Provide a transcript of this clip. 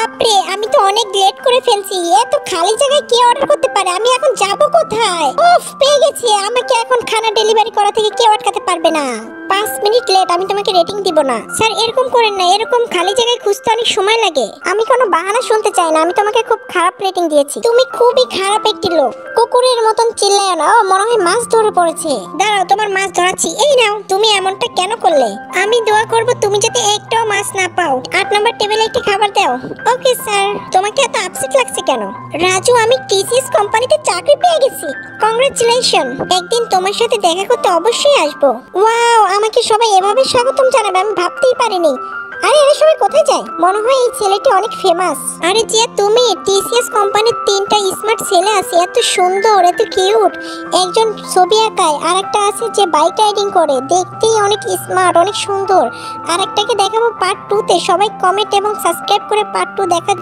বাপরে, আমি তো অনেক লেট করে ফেলছি। এত খালি জায়গায় কে অর্ডার করতে পারে? আমি এখন যাব কোথায়? উফ, পেয়ে গেছি। আমাকে এখন খানা ডেলিভারি করা থেকে কেউ আটকাতে পারবে না। 5 মিনিট লেট, আমি তোমাকে রেটিং দিব না। স্যার, এরকম করেন না। এরকম খালি জায়গায় খুঁজতে অনেক সময় লাগে। আমি কোনো বাহানা শুনতে চাই না। আমি তোমাকে খুব খারাপ রেটিং দিয়েছি। তুমি খুবই খারাপ একটি লোক। কুকুরের মতন চিল্লায় না। ও মনে হয় মাছ ধরে পড়েছে। দাঁড়াও, তোমার মাছ ধরাচ্ছি। এই নাও। তুমি এমনটা কেন করলে? আমি দোয়া করব তুমি যাতে একটাও মাছ না পাও। 8 নম্বর টেবিলে একটি খাবার দাও। Okay sir. তোমাকে এত আপসেট লাগছে কেন? রাজু, আমি টিসিএস কোম্পানিতে চাকরি পেয়ে গেছি। কংগ্রাচুলেশন। একদিন তোমার সাথে দেখা করতে অবশ্যই আসবো। ওয়াও, আমাকে সবাই এভাবে স্বাগতম জানাবে আমি ভাবতেই পারিনি। আরে এরা সবাই কোথায় যায়? মনে হয় এই ছেলেটি অনেক ফেমাস। আরে জিয়া, তুমি টিসিএস কোম্পানির 3টা স্মার্ট ছেলে আছে, এত সুন্দর, এত কিউট। একজন ছবি আঁকায়, আরেকটা আছে যে বাইক রাইডিং করে, দেখতেই অনেক স্মার্ট, অনেক সুন্দর। আরেকটাকে দেখাবো পার্ট 2 তে। সবাই কমেন্ট এবং সাবস্ক্রাইব করে পার্ট 2 দেখা।